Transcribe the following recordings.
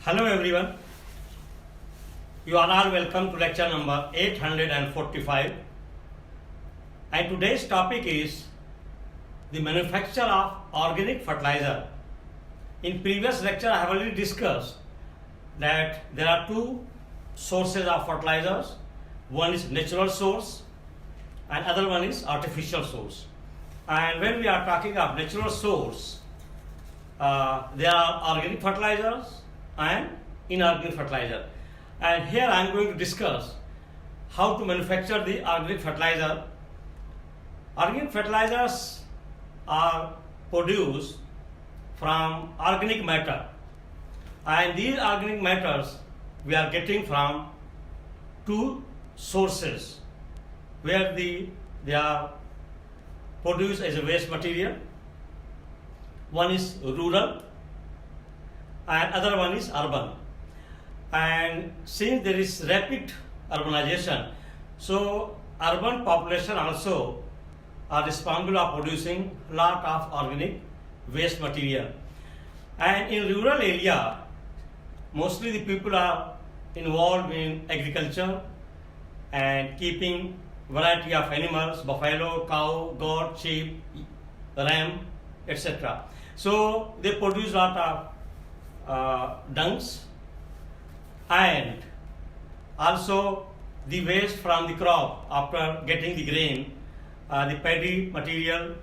Hello everyone, you are all welcome to lecture number 845, and today's topic is the manufacture of organic fertilizer. In previous lecture I have already discussed that there are two sources of fertilizers. One is natural source and other one is artificial source. And when we are talking of natural source, there are organic fertilizers and inorganic fertilizer. And here I am going to discuss how to manufacture the organic fertilizer. Organic fertilizers are produced from organic matter, and these organic matters we are getting from two sources where they are produced as a waste material. One is rural and other one is urban. And since there is rapid urbanization, so urban population also are responsible for producing lot of organic waste material. And in rural area, mostly the people are involved in agriculture and keeping variety of animals, buffalo, cow, goat, sheep, ram, etc. So they produce lot of dungs and also the waste from the crop after getting the grain, the paddy material,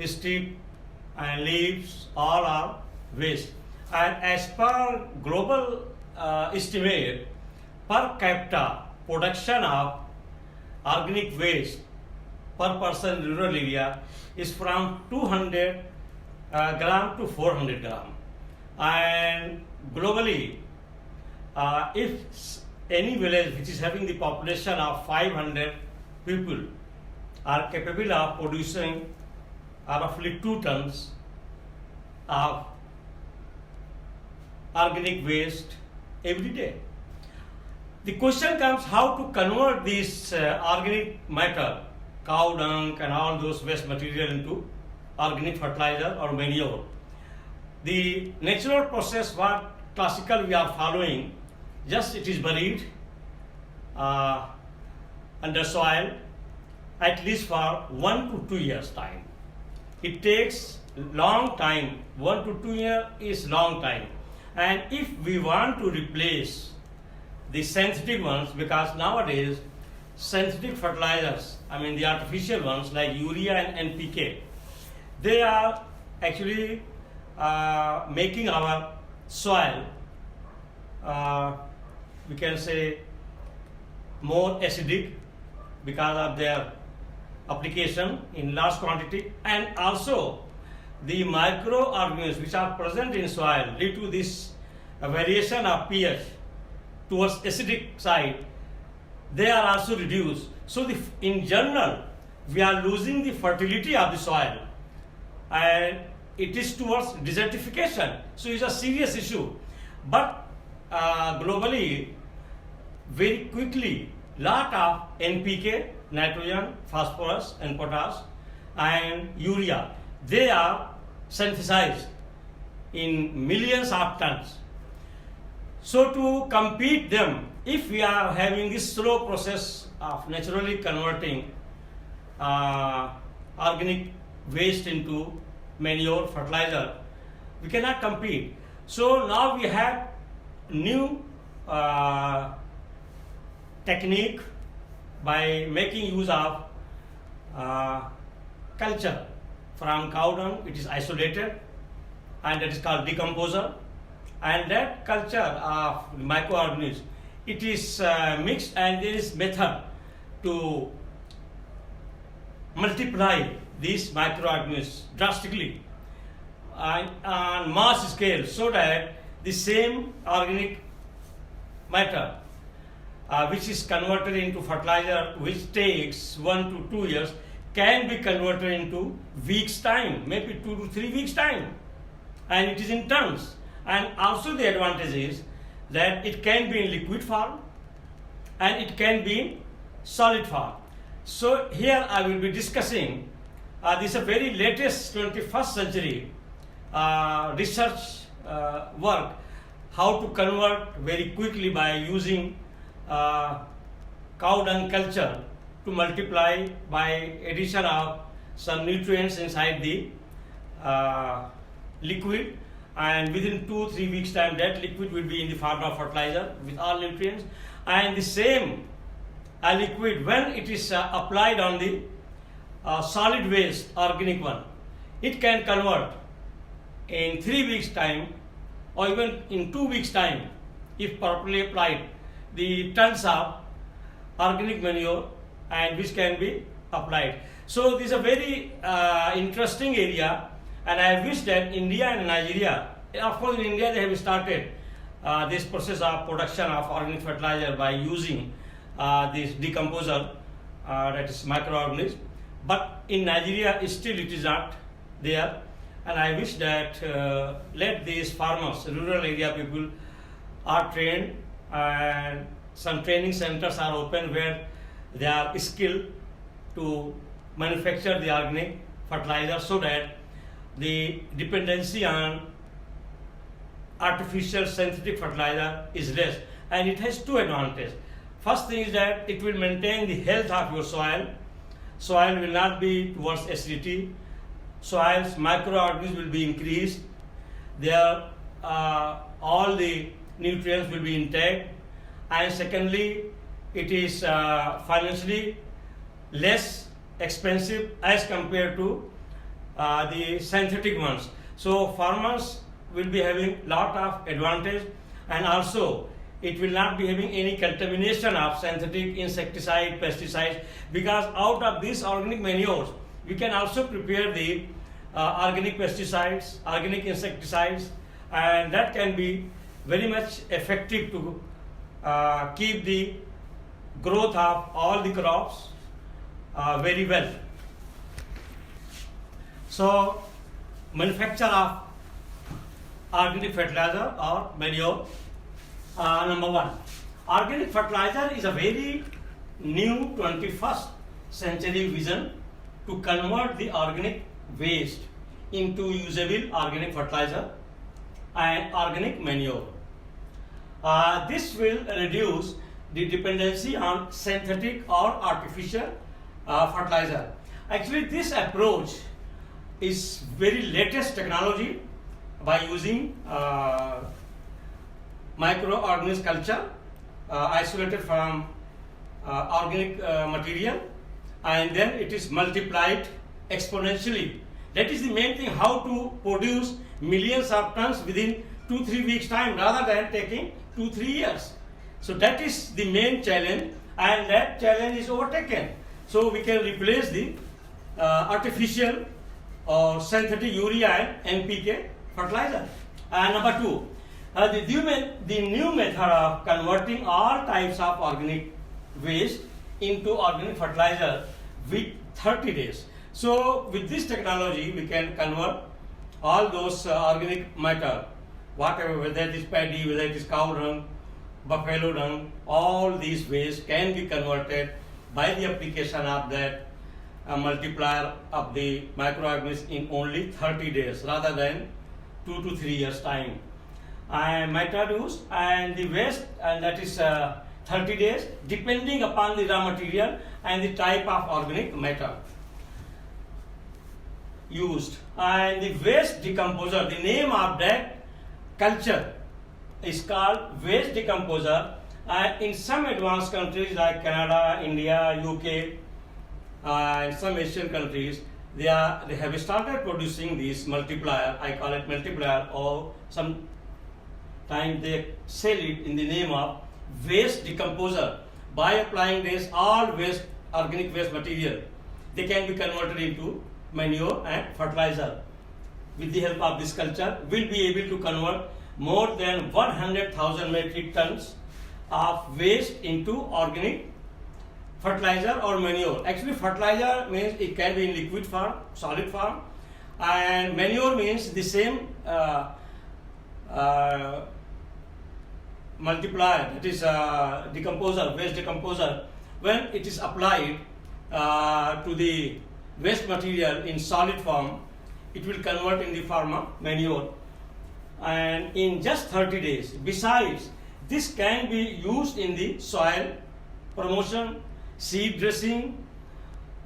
strip and leaves, all are waste. And as per global estimate, per capita production of organic waste per person in rural area is from 200 gram to 400 gram. And globally, if any village which is having the population of 500 people are capable of producing roughly 2 tons of organic waste every day. The question comes how to convert this organic matter, cow dung and all those waste material into organic fertilizer or manure. The natural process what classical we are following, just it is buried under soil at least for 1 to 2 years time. It takes long time, 1 to 2 years is long time. And if we want to replace the synthetic ones, because nowadays synthetic fertilizers, I mean the artificial ones like urea and NPK, they are actually making our soil, we can say, more acidic because of their application in large quantity, and also the microorganisms which are present in soil due to this variation of pH towards acidic side, they are also reduced. So in general we are losing the fertility of the soil and it is towards desertification. So it's a serious issue. But globally, very quickly, lot of NPK, nitrogen, phosphorus and potash and urea, they are synthesized in millions of tons. So to compete them, if we are having this slow process of naturally converting organic waste into manure, fertilizer, we cannot compete. So now we have new technique by making use of culture from cow dung. It is isolated and that is called decomposer, and that culture of microorganisms, it is mixed, and there is method to multiply these microorganisms drastically on mass scale, so that the same organic matter which is converted into fertilizer, which takes 1 to 2 years, can be converted into weeks time, maybe 2 to 3 weeks time, and it is in tons. And also the advantage is that it can be in liquid form and it can be in solid form. So here I will be discussing this is a very latest 21st century research work how to convert very quickly by using cow dung culture to multiply by addition of some nutrients inside the liquid, and within 2-3 weeks time that liquid will be in the form of fertilizer with all nutrients, and the same liquid, when it is applied on the solid waste organic one, it can convert in 3 weeks time or even in 2 weeks time, if properly applied, the tons of organic manure and which can be applied. So this is a very interesting area, and I wish that India and Nigeria, of course in India they have started this process of production of organic fertilizer by using this decomposer, that is microorganism, but in Nigeria still it is not there, and I wish that let these farmers, rural area people are trained, and some training centers are open where they are skilled to manufacture the organic fertilizer, so that the dependency on artificial synthetic fertilizer is less. And it has two advantages. First thing is that it will maintain the health of your soil. Soil will not be towards acidity. Soil's microorganisms will be increased. There all the nutrients will be intact. And secondly, it is financially less expensive as compared to the synthetic ones. So farmers will be having lot of advantage, and also it will not be having any contamination of synthetic insecticide, pesticides, because out of these organic manures we can also prepare the organic pesticides, organic insecticides, and that can be very much effective to keep the growth of all the crops very well. So manufacture of organic fertilizer or manure. Number one, organic fertilizer is a very new 21st century vision to convert the organic waste into usable organic fertilizer and organic manure. This will reduce the dependency on synthetic or artificial fertilizer. Actually, this approach is very latest technology by using microorganism culture isolated from organic material, and then it is multiplied exponentially. That is the main thing, how to produce millions of tons within 2-3 weeks time rather than taking 2-3 years. So that is the main challenge, and that challenge is overtaken. So we can replace the artificial or synthetic urea and NPK fertilizer. Number two, the new method of converting all types of organic waste into organic fertilizer with 30 days. So with this technology we can convert all those organic matter, whatever, whether it is paddy, whether it is cow dung, buffalo dung, all these waste can be converted by the application of that multiplier of the microorganisms in only 30 days rather than 2 to 3 years time. And method use and the waste, and that is 30 days depending upon the raw material and the type of organic matter used. And the waste decomposer, the name of that culture is called waste decomposer. And in some advanced countries like Canada, India, UK, and some Asian countries, they have started producing this multiplier. I call it multiplier, or sometimes they sell it in the name of waste decomposer. By applying this, all waste, organic waste material, they can be converted into manure and fertilizer. With the help of this culture, we'll be able to convert more than 100,000 metric tons of waste into organic fertilizer or manure. Actually, fertilizer means it can be in liquid form, solid form, and manure means the same multiplier, that is decomposer, waste decomposer. When it is applied to the waste material in solid form, it will convert in the form of manure. and in just 30 days. Besides, this can be used in the soil promotion, seed dressing,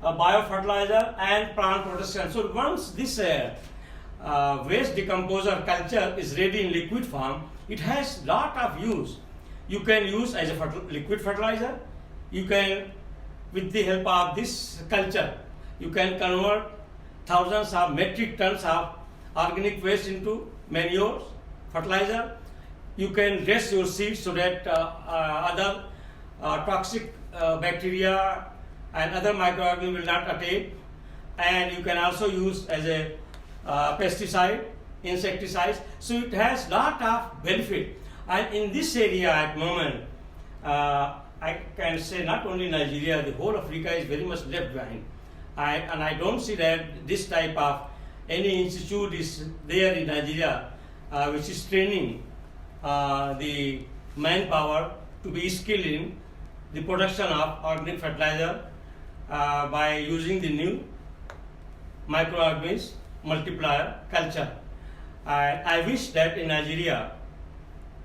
biofertilizer and plant protection. So once this waste decomposer culture is ready in liquid form, it has lot of use. You can use as a liquid fertilizer. You can, with the help of this culture, you can convert thousands of metric tons of organic waste into manure, fertilizer. You can dress your seeds so that other toxic bacteria and other microorganisms will not attack. And you can also use as a pesticide, insecticides. So it has lot of benefit. And in this area at the moment, I can say not only Nigeria, the whole Africa is very much left behind. And I don't see that this type of any institute is there in Nigeria which is training the manpower to be skilled in the production of organic fertilizer by using the new microorganism multiplier culture. I wish that in Nigeria,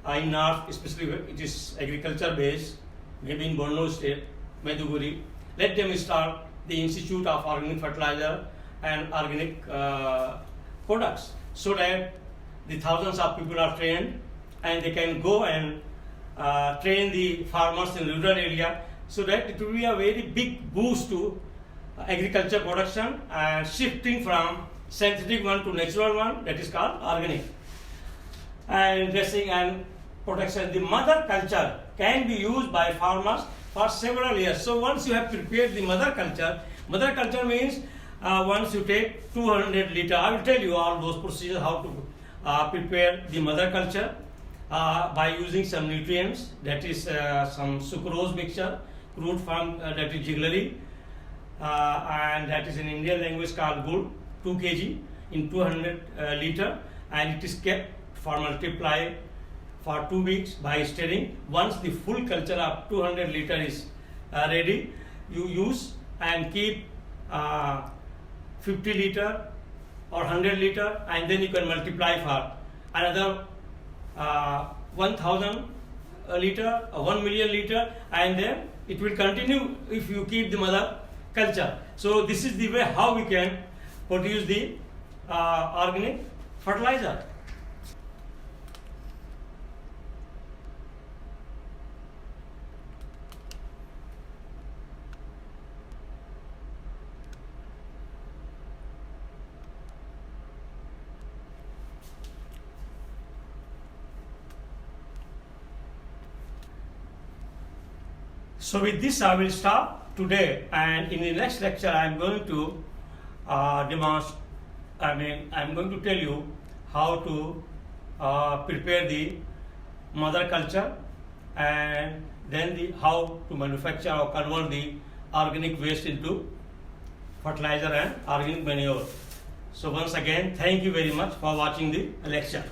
in North, especially it is agriculture based, maybe in Borno state, Maiduguri, let them start the Institute of Organic Fertilizer and Organic Products, so that the thousands of people are trained and they can go and train the farmers in rural area, so that it will be a very big boost to agriculture production and shifting from synthetic one to natural one, that is called organic. And dressing and protection. The mother culture can be used by farmers for several years. So once you have prepared the mother culture means once you take 200 liter, I will tell you all those procedures how to prepare the mother culture by using some nutrients, that is some sucrose mixture, crude form that is jiggery, and that is in Indian language called gur, 2 kg in 200 liter, and it is kept for multiply for 2 weeks by stirring. Once the full culture of 200 liter is ready, you use and keep 50 liter or 100 liter, and then you can multiply for another 1000 liter or 1 million liter, and then it will continue if you keep the mother culture. So this is the way how we can produce the organic fertilizer. So with this I will stop today, and in the next lecture I am going to I'm going to tell you how to prepare the mother culture, and then how to manufacture or convert the organic waste into fertilizer and organic manure. So once again, thank you very much for watching the lecture.